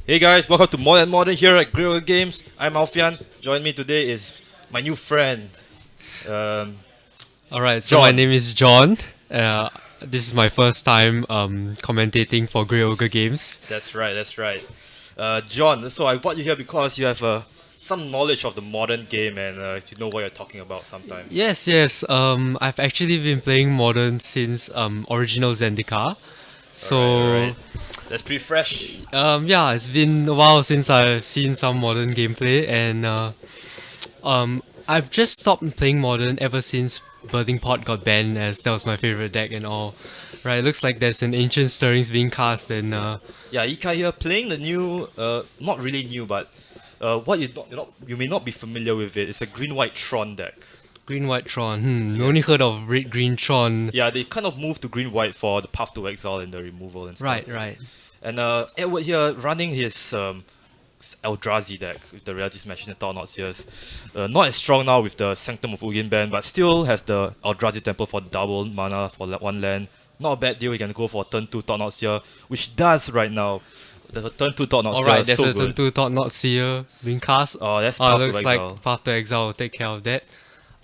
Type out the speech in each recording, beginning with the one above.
Hey guys, welcome to More Than Modern here at Grill Games. I'm Alfian. Join me today is my new friend, um, Alright, so my John. name is John. This is my first time commentating for Grey Ogre Games. That's right, that's right. John, so I brought you here because you have some knowledge of the modern game and you know what you're talking about sometimes. Yes. I've actually been playing Modern since original Zendikar. Alright. So That's pretty fresh. yeah, it's been a while since I've seen some Modern gameplay, and I've just stopped playing Modern ever since Birthing Pot got banned, as that was my favorite deck and all. Right, looks like there's an Ancient Stirrings being cast, and Yeah, Ikai here playing the new, not really new, but what you may not be familiar with it. It's a green-white Tron deck. Green White Tron. Only heard of Red Green Tron. Yeah, they kind of moved to green-white for the Path to Exile and the removal and stuff. Right. And Edward here running his Eldrazi deck with the Reality Smash and the Thought Seers. Not as strong now with the Sanctum of Ugin ban, but still has the Eldrazi Temple for double mana for one land. Not a bad deal, you can go for turn 2 Thought Seer, which does right now. The turn 2 Thought Seer Alright, is there's so a turn good. 2 Thought Not Seer being cast. Oh, that's Path to Looks Exile. like Path to Exile will take care of that.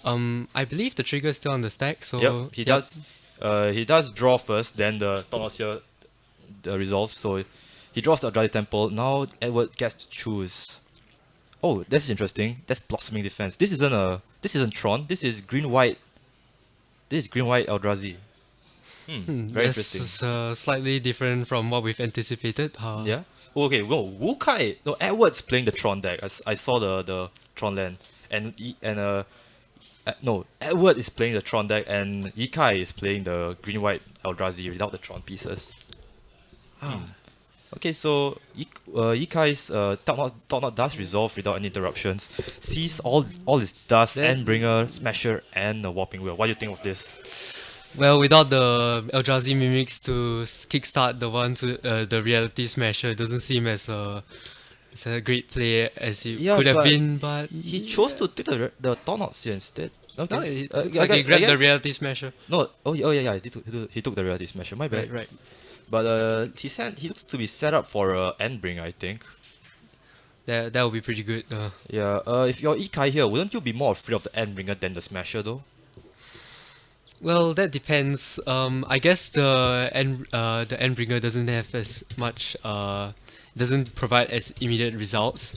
I believe the trigger is still on the stack, so Yep, he does. He does draw first, then the Thought Seer resolves. So he draws the Eldrazi Temple. Now Edward gets to choose. Oh, that's interesting. That's Blossoming Defense. This isn't Tron. This is green white. This is green white Eldrazi. Very This interesting. is slightly different from what we've anticipated. Yeah. Oh, okay. Well, Wukai. No, Edward's playing the Tron deck. I saw the Tron land, no, Edward is playing the Tron deck, and Yikai is playing the green white Eldrazi without the Tron pieces. Okay, so Yikai's Thought Knot does resolve without any interruptions. Sees all his dust, Then- Endbringer, Smasher, and the Warping Wheel. What do you think of this? Well, without the Eldrazi Mimics to kickstart the ones with the Reality Smasher, it doesn't seem as a great play as it Yeah, could have but been, but He chose to take the Thought Knot Seer instead. Okay. no, it Uh, looks I like get- he grabbed I get- the Reality Smasher. No, yeah, he took the Reality Smasher. My bad. Right. But he looks to be set up for Endbringer, I think. That would be pretty good. Yeah. If you're Ikai here, wouldn't you be more afraid of the Endbringer than the Smasher though? Well, that depends. I guess the Endbringer doesn't have as much. Doesn't provide as immediate results.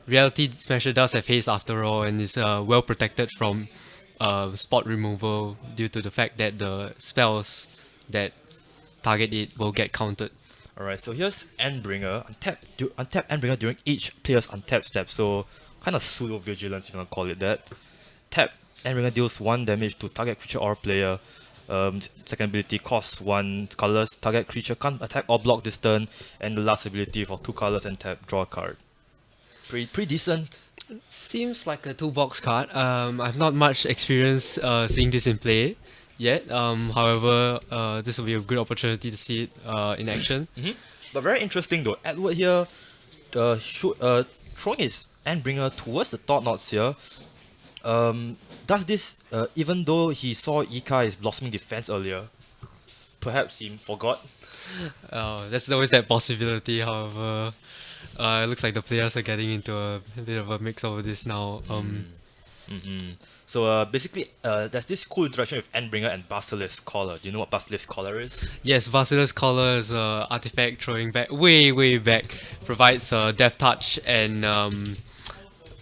Reality Smasher does have haste after all, and is well protected from spot removal due to the fact that the spells that target it will get countered. Alright, so here's Endbringer. Untap Endbringer during each player's untap step, so kind of pseudo vigilance if you want to call it that. Tap Endbringer deals 1 damage to target creature or player. Second ability costs 1 colors. Target creature can't attack or block this turn, and the last ability for 2 colors and tap draw a card. Pretty decent. Seems like a toolbox card. I've not much experience seeing this in play yet. However, this will be a good opportunity to see it in action. But very interesting though. Edward here, throwing his Endbringer towards the Thought Knots here. Does this even though he saw Ikai's Blossoming Defense earlier? Perhaps he forgot. That's always that possibility. However, it looks like the players are getting into a bit of a mix over this now. So basically, there's this cool interaction with Endbringer and Basilisk Collar. Do you know what Basilisk Collar is? Yes, Basilisk Collar is an artifact throwing back way back. Provides Death Touch and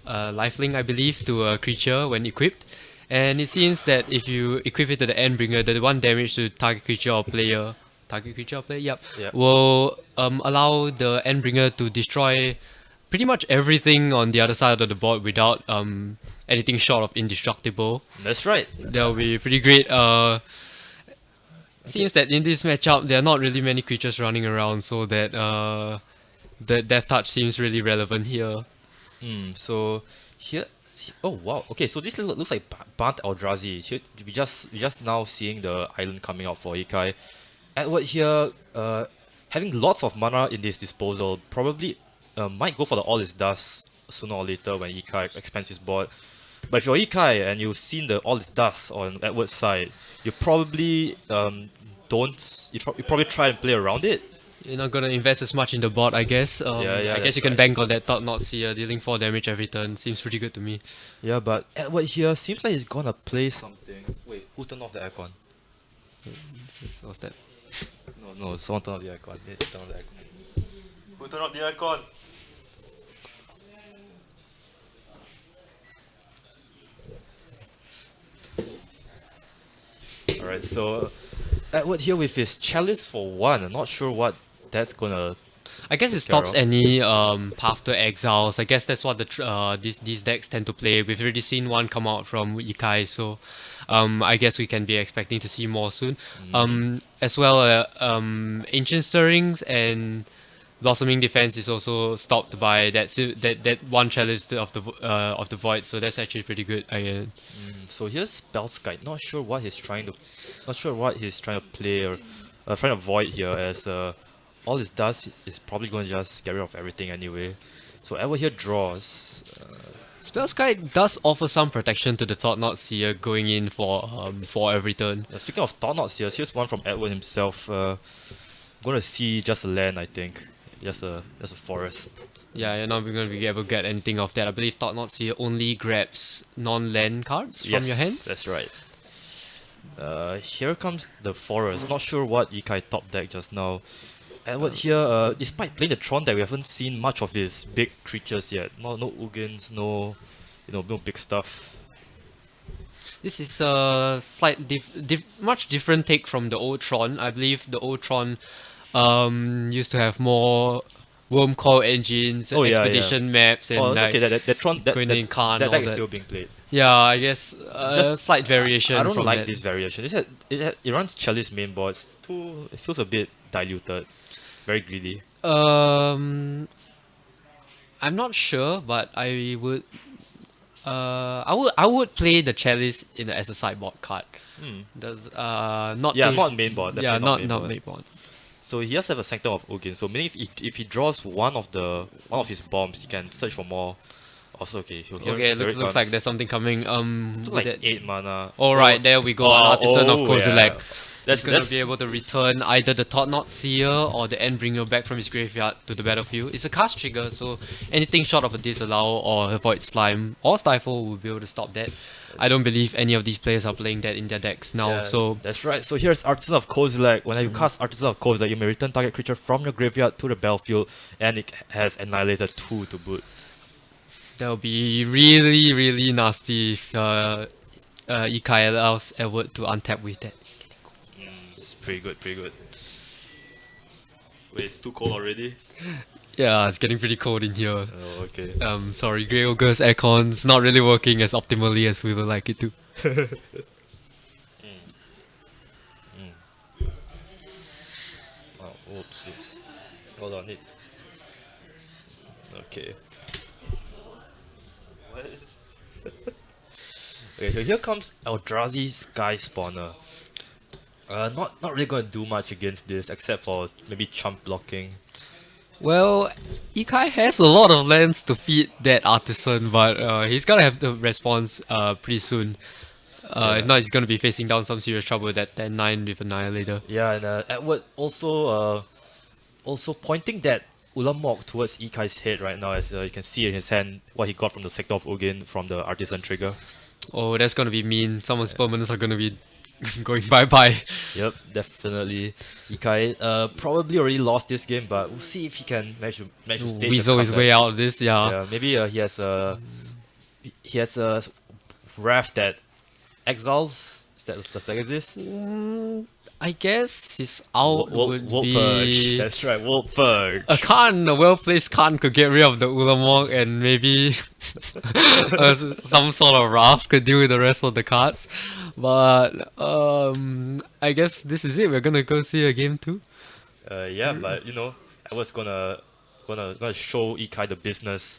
Lifelink, I believe, to a creature when equipped. And it seems that if you equip it to the Endbringer, the 1 damage to target creature or player, yep, Yep. will allow the Endbringer to destroy pretty much everything on the other side of the board without anything short of indestructible. That's right. That will be pretty great. Seems that in this matchup there are not really many creatures running around, so that the Death Touch seems really relevant here. So here, oh wow. Okay, so this looks like Bant Eldrazi. Here, we just now seeing the island coming out for Ikai. Edward here, having lots of mana in his disposal, probably might go for the All Is Dust sooner or later when Ikai expands his board. But if you're Ikai and you've seen the All Is Dust on Edward's side, you probably you probably try and play around it. You're not gonna invest as much in the bot, I guess. Yeah, I guess that's you can right. bank on that Thought Not Seer dealing 4 damage every turn. Seems pretty good to me. Yeah, but Edward here seems like he's gonna play something. Wait, who turned off the aircon? What's that? No, someone turned off the aircon. They turned off the aircon. Who turned off the aircon? Alright, so Edward here with his chalice for 1. I'm not sure what that's gonna I guess it take care stops of. any path to exiles. I guess that's what these decks tend to play. We've already seen one come out from Ikai, so I guess we can be expecting to see more soon. As well, Ancient Stirrings and Blossoming Defense is also stopped by that one chalice of the void. So that's actually pretty good. So here's Spell's Guide. Not sure what he's trying to play or trying to avoid here, as all it does is probably going to just get rid of everything anyway. So Edward here draws. Spell's Guide does offer some protection to the Thought Not Seer going in for every turn. Speaking of Thought Knots here, here's one from Edward himself. Going to see just a land, I think. Just a forest. Yeah, you're not going to be able to get anything of that. I believe Thought Not Seer only grabs non-land cards from your hands. That's right. Here comes the forest. Not sure what Ikai top deck just now. Edward here, despite playing the Tron deck, we haven't seen much of his big creatures yet. No Ugins, no big stuff. This is a much different take from the old Tron. I believe the old Tron used to have more worm core engines, Oh, yeah, expedition maps, and it's okay. That Tron Queen Khan, that all deck is that. still being played. Yeah, I guess just- slight variation. I don't from like that. this variation. It runs Chalice main board. It feels a bit diluted, very greedy. I'm not sure, but I would. I would play the Chalice as a sideboard card. Does not Yeah, to- not main board. Yeah, Definitely not board. main board. So he has to have a Sanctum of Ugin. So meaning if he draws one of his bombs, he can search for more. Also, okay. So here, Okay, here it looks like comes. there's something coming. Took like That- 8 mana. Alright, there we go. An Artisan of Kozilek. That's He's gonna be able to return either the Thought Not Seer or the Endbringer back from his graveyard to the battlefield. It's a cast trigger, so anything short of a Disallow or Avoid Slime or Stifle will be able to stop that. I don't believe any of these players are playing that in their decks now, Yeah, so that's right. So here's Artisan of Kozilek. When you cast Artisan of Kozilek, you may return target creature from your graveyard to the battlefield, and it has Annihilator 2 to boot. that'll be really, really nasty if Ikai allows Edward to untap with that. It's pretty good, pretty good. Wait, it's too cold already? Yeah, it's getting pretty cold in here. Oh, okay. Sorry, Grey Ogre's aircon's not really working as optimally as we would like it to. Oh, whoopsies. Hold on, it. Okay. What? Okay, so here comes Eldrazi Sky Spawner. Not really gonna do much against this except for maybe chump blocking. Well, Ikai has a lot of lands to feed that Artisan, but he's gonna have the response pretty soon. If not, he's gonna be facing down some serious trouble with that 10-9 with Annihilator. Yeah, and Edward also pointing that Ulamog towards Ikai's head right now, as you can see in his hand what he got from the Sector of Ugin from the Artisan trigger. Oh, that's gonna be mean. Someone's permanents are gonna be going bye-bye. Yep, definitely. Ikai probably already lost this game, but we'll see if he can manage to stage a Weasel his comeback. way out of this, yeah. Yeah, maybe he has a wrath that exiles. Does that exist? I guess his out would Wolf be Purge. That's right, Wolf Purge. a well-placed Khan could get rid of the Ulamog and maybe some sort of Wrath could deal with the rest of the cards. But I guess this is it. We're gonna go see a game 2. Yeah, but I was gonna show Ikai the business.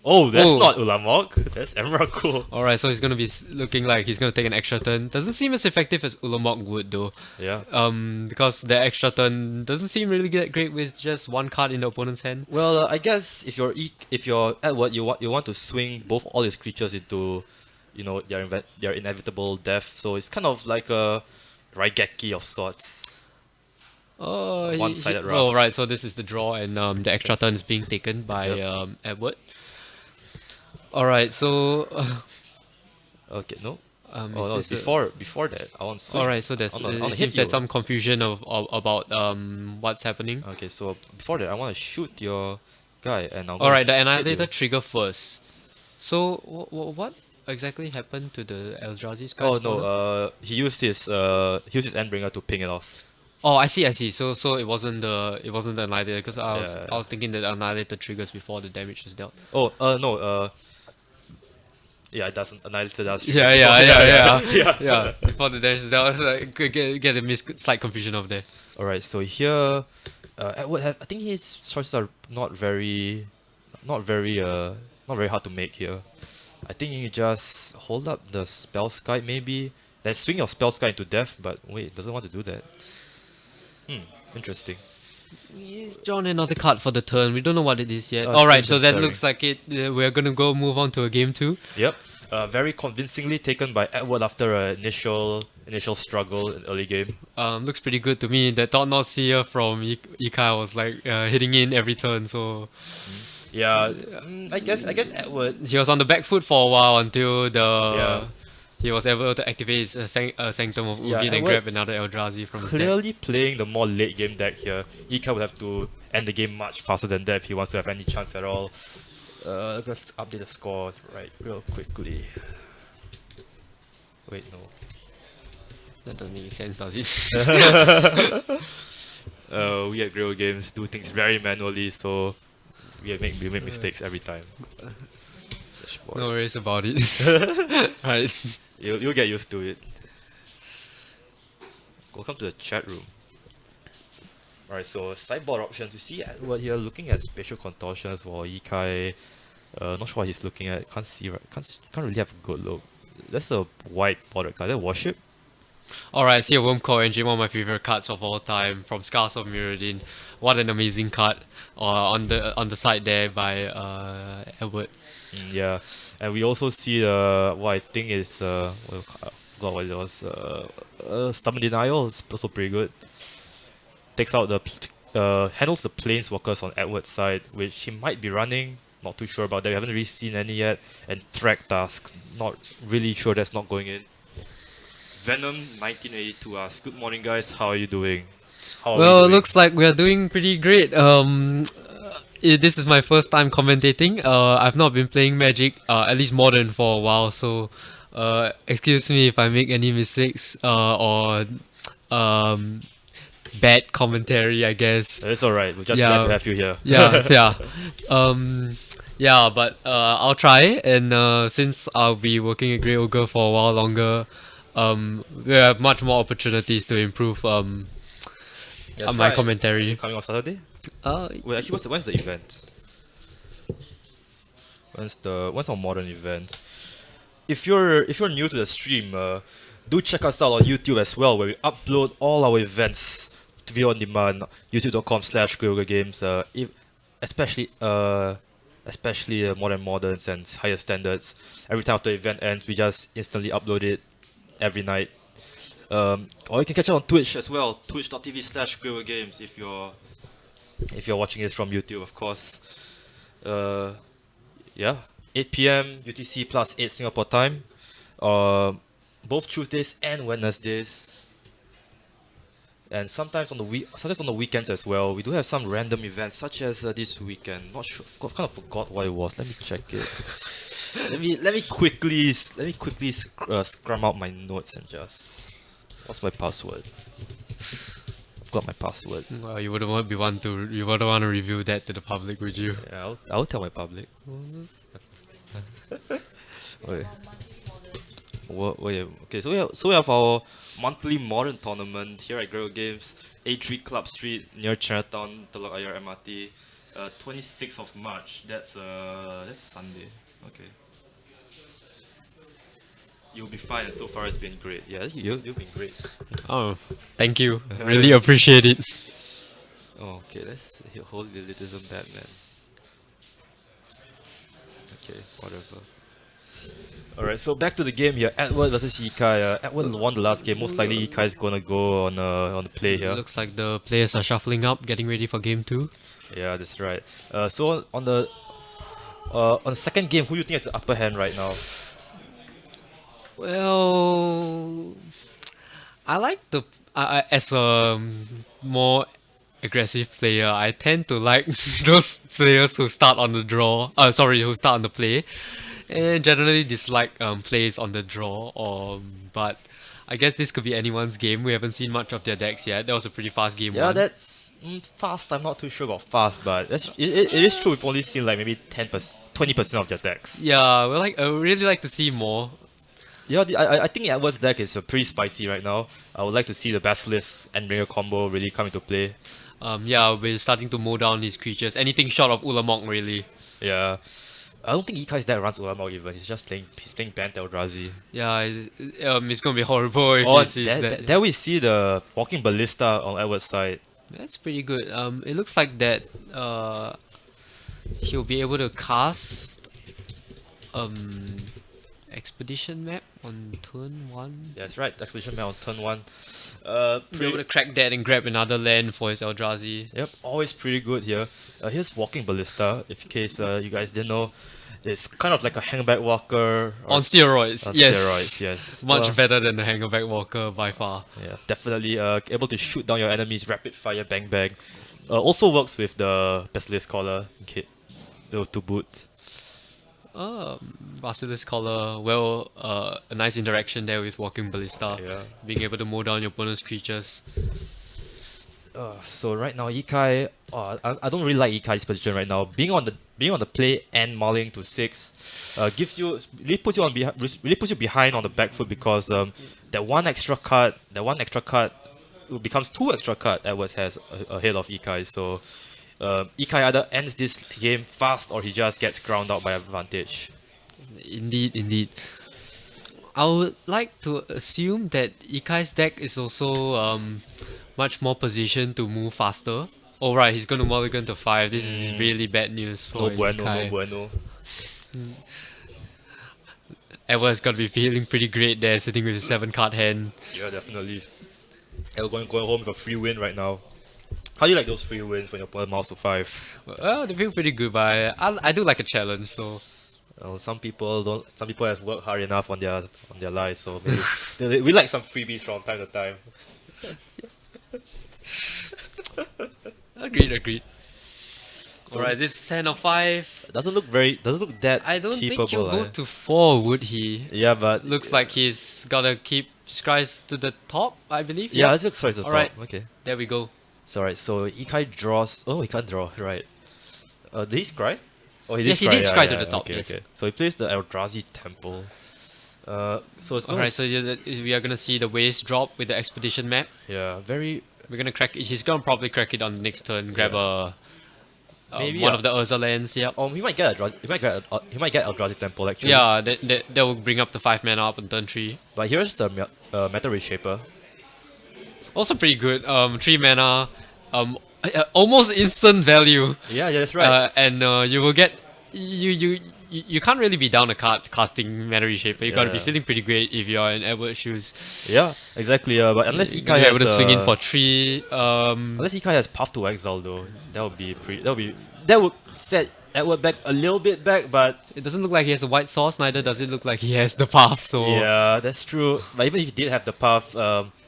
Oh, that's Oh. not Ulamog. That's Emrakul. Alright, so he's gonna be looking like he's gonna take an extra turn. Doesn't seem as effective as Ulamog would though. Yeah. Because the extra turn doesn't seem really get great with just one card in the opponent's hand. Well, I guess if you're Edward, you want to swing both all his creatures into, their inevitable death. So it's kind of like a Raigeki of sorts. Oh, One-sided oh, rough. right. So this is the draw, and the extra turn is being taken by Yep. Edward. All right. So, Okay, no. Oh is no, this before that, I want to all swing. right? So I there's want it to hit seems there's you. some confusion about what's happening. Okay, so before that, I want to shoot your guy, and I'm All gonna right, the hit Annihilator you. trigger first. So what exactly happened to the Eldrazi Sky Oh no, Spawner? he used his Endbringer to ping it off. Oh, I see. So it wasn't the Annihilator because I was Yeah. I was thinking that Annihilator triggers before the damage is dealt. Oh, no, yeah, it doesn't. Annihilator does trigger Yeah, before. yeah, yeah, yeah, Yeah. yeah. Before the damage is dealt, I was like, get a slight confusion of there. Alright, so here, Edward I think his choices are not very, not very hard to make here. I think you just hold up the spell sky maybe, then swing your spell sky into death. But wait, doesn't want to do that. Interesting. He's drawn another card for the turn. We don't know what it is yet. Uh, All right, so Crimson that Stirring. looks like it. We're gonna go move on to a game two. Yep. Very convincingly taken by Edward after an initial struggle in early game. Looks pretty good to me. That Thought Not Seer from Ikai was like hitting in every turn, so Yeah, I guess Edward. he was on the back foot for a while until Yeah. he was able to activate his Sanctum of Yeah, Ugin and Edward grab another Eldrazi from his deck. Clearly playing the more late game deck here. Ika would have to end the game much faster than that if he wants to have any chance at all. Let's update the score right real quickly. Wait, no. That doesn't make sense, does it? We at Grill Games do things very manually, so we make mistakes every time. Dashboard. No worries about it. Right. You'll get used to it. Welcome to the chat room. Alright, so sideboard options. You see what here looking at spatial contortions for Ikai. Not sure what he's looking at. Can't see right. Can't really have a good look. That's a white border card. That worship. Alright, see a Worm Core Engine, one of my favorite cards of all time from Scars of Mirrodin. What an amazing card on the side there by Edward. Yeah, and we also see what I think is I forgot what it was. Stubborn Denial is also pretty good. Takes out handles the Planeswalkers on Edward's side, which he might be running. Not too sure about that. We haven't really seen any yet. And Track Task, not really sure that's not going in. Venom 1982 asks, "Good morning, guys. How are you doing?" How are we Well, it doing? looks like we are doing pretty great. This is my first time commentating. I've not been playing Magic, at least Modern, for a while, so excuse me if I make any mistakes or bad commentary, I guess. It's alright. We're just Yeah. glad to have you here. Yeah, yeah. Yeah, but I'll try, and since I'll be working at Grey Ogre for a while longer, we have much more opportunities to improve That's my right. commentary. Coming on Saturday? Uh, Wait, actually, when's the event? When's our modern event? If you're new to the stream, do check us out on YouTube as well, where we upload all our events to video on demand. YouTube.com/GreyOgreGames. Especially modern moderns and higher standards. Every time after the event ends, we just instantly upload it every night. Or you can catch it on Twitch as well. Twitch.tv/GreyOgreGames if you're watching this from YouTube, of course. Yeah, 8 p.m. UTC plus 8 Singapore time. Both Tuesdays and Wednesdays. And sometimes on the weekends as well. We do have some random events, such as this weekend. Not sure, kind of forgot what it was. Let me check it. let me quickly scrum out my notes and just. What's my password? I've got my password. well, you wouldn't want to reveal that to the public, would you? Yeah, I'll tell my public. Wait. Okay, so we have our monthly modern tournament here at Girl Games, A3 Club Street near Chinatown, Telok Ayer MRT, 26th of March. That's Sunday. Okay. You'll be fine. So far, it's been great. Yeah, you've been great. Oh, thank you. Really appreciate it. Oh, okay. Let's hold the elitism Batman. Okay, whatever. Alright, so back to the game here. Edward versus Ikai. Edward won the last game. Most likely Ikai is gonna go on the play here. Looks like the players are shuffling up, getting ready for game 2. Yeah, that's right. So on the second game, who do you think has the upper hand right now? Well, I like as a more aggressive player, I tend to like those players who start on the draw. Who start on the play, and generally dislike plays on the draw. But I guess this could be anyone's game. We haven't seen much of their decks yet. That was a pretty fast game. Yeah, one. that's fast. I'm not too sure about fast, but it is true. We've only seen like maybe 10%, 20% of their decks. Yeah, I would really like to see more. Yeah, I think Edward's deck is pretty spicy right now. I would like to see the Basilisk and Ringer combo really come into play. Yeah, we're starting to mow down his creatures. Anything short of Ulamog, really. Yeah. I don't think Ikai's deck runs Ulamog even. He's playing Bant Eldrazi. Yeah, it's gonna be horrible if Oh, he sees that. there we see the Walking Ballista on Edward's side. That's pretty good. It looks like that he'll be able to cast Expedition map on turn 1. Yeah, that's right. Expedition map on turn 1. Be able to crack that and grab another land for his Eldrazi. Yep, always pretty good here. Here's Walking Ballista, if in case you guys didn't know. It's kind of like a hangback walker. On steroids, on yes. steroids, yes. Much better than the hangback walker by far. Yeah, definitely able to shoot down your enemies, rapid fire, bang bang. Also works with the Basilisk Collar, okay, to boot. Basilisk Collar, a nice interaction there with Walking Ballista. Yeah. Being able to mow down your opponent's creatures. So right now Ikai, I don't really like Ikai's position right now. Being on the play and mulling to 6, really puts you behind on the back foot because that one extra card becomes 2 extra card Edwards has ahead of Ikai. So Ikai either ends this game fast or he just gets ground out by advantage. Indeed. I would like to assume that Ikai's deck is also much more positioned to move faster. Oh right, he's going to mulligan to 5. This is really bad news for Ikai. No bueno. Edward's got to be feeling pretty great there, sitting with his 7-card hand. Yeah, definitely. Going home with a free win right now. How do you like those free wins when your opponent mouse to 5? Well, they feel pretty good, but I do like a challenge, so... Some people don't. Some people have worked hard enough on their lives, so maybe we like some freebies from time to time. Agreed. Alright, this hand of 5. Doesn't look that. I don't think keepable, he'll go to 4, would he? Yeah, but Looks like he's gotta keep Scries to the top, I believe. yeah, let's look for the top. Alright. Okay. There we go. So alright, so Ikai draws. Oh, he can't draw. Right. Did he scry? Oh, he did Yes, he scry. did Yeah, scry to yeah, the top, Okay, yes. okay. So he plays the Eldrazi Temple. So it's gonna. Alright, so we are gonna see the waste drop with the Expedition map. Yeah, very. We're gonna crack it. He's gonna probably crack it on the next turn. Grab Maybe one of the Urza lands. Yep. He might get Eldrazi. He might get Eldrazi Temple actually. Yeah, that will bring up the 5 mana up on turn 3. But here's the Meta Reshaper. Also pretty good. 3 mana, almost instant value. Yeah, that's right. And you will get you can't really be down a card casting Mana Reshaper. You gotta be Yeah. feeling pretty great if you're in Edward's shoes. Yeah, exactly. But unless You're Ikai gonna be has able to swing in for 3. unless Ikai has Path to Exile though, that would set Edward back a little bit back. But It doesn't look like he has a white source. Neither does it look like he has the path. So yeah, that's true. But even if he did have the Path,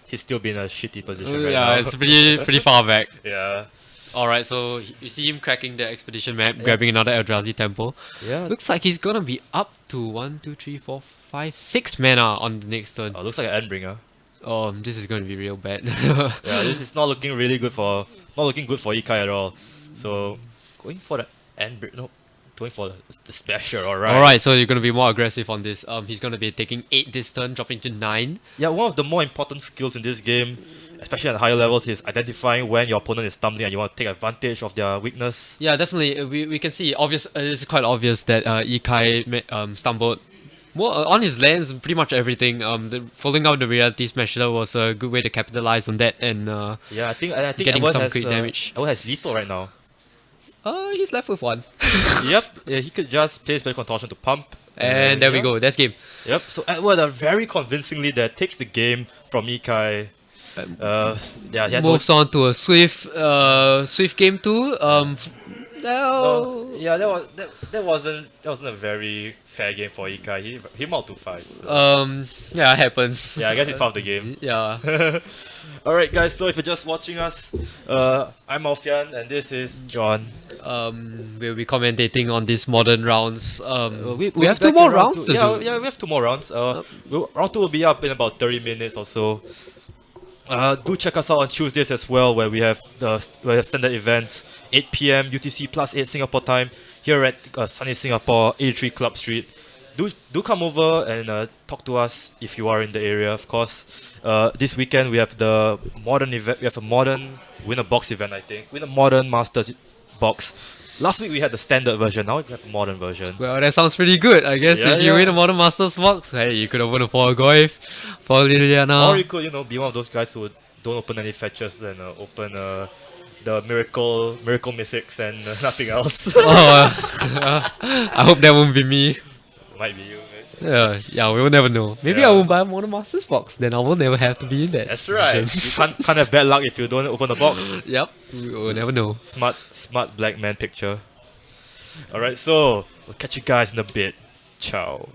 he's still been in a shitty position right now. yeah, it's pretty far back. Yeah. Alright, so you see him cracking the Expedition map, grabbing another Eldrazi Temple. Yeah. Looks like he's gonna be up to 1, 2, 3, 4, 5, 6 mana on the next turn. Looks like an Endbringer. Oh, this is gonna be real bad. Yeah, this is not looking good for Ikai at all. So going for the Endbringer. No, going for the special. Alright. Alright, so you're gonna be more aggressive on this. He's gonna be taking 8 this turn, dropping to 9. Yeah, one of the more important skills in this game, especially at higher levels, is identifying when your opponent is stumbling and you want to take advantage of their weakness. Yeah, definitely. We can see it's quite obvious that Ikai stumbled on his lands, pretty much everything. Following out the Reality Smasher was a good way to capitalize on that and Yeah, I think getting Edward some has, crit damage. Edward has lethal right now. He's left with 1. Yep, yeah, he could just play Spell Contortion to pump. And there we yeah. go. That's game. Yep, so Edward very convincingly there takes the game from Ikai. Yeah, he had Moves on to a swift game 2. yeah, that wasn't a very fair game for Ikai. He out to 5. So. Yeah, it happens. Yeah, I guess it's part of the game. Yeah. Alright guys, so if you're just watching us, I'm Alfian and this is John. We'll be commentating on these modern rounds. We'll We have be back 2 more in round rounds two. to do. Yeah, we have 2 more rounds. Round 2 will be up in about 30 minutes or so. Do check us out on Tuesdays as well, where we have standard events, 8 p.m. UTC plus 8 Singapore time here at sunny Singapore, 83 Club Street. Do come over and talk to us if you are in the area. Of course, this weekend we have the modern event. We have a modern win a box event. I think win a modern Masters box. Last week we had the standard version. Now we have a modern version. Well, that sounds pretty good. I guess Yeah, if you yeah. win a Modern Masters box, hey, you could open a for Goif, for Liliana. Or you could, be one of those guys who don't open any fetches and open the miracle mythics and nothing else. I hope that won't be me. Might be you, man. Yeah, we will never know. Maybe Yeah. I won't buy a Modern Masters box, then I will never have to be in that. That's right. position. You can't have bad luck if you don't open the box. Yep, we will never know. Smart black man picture. Alright, so we'll catch you guys in a bit. Ciao.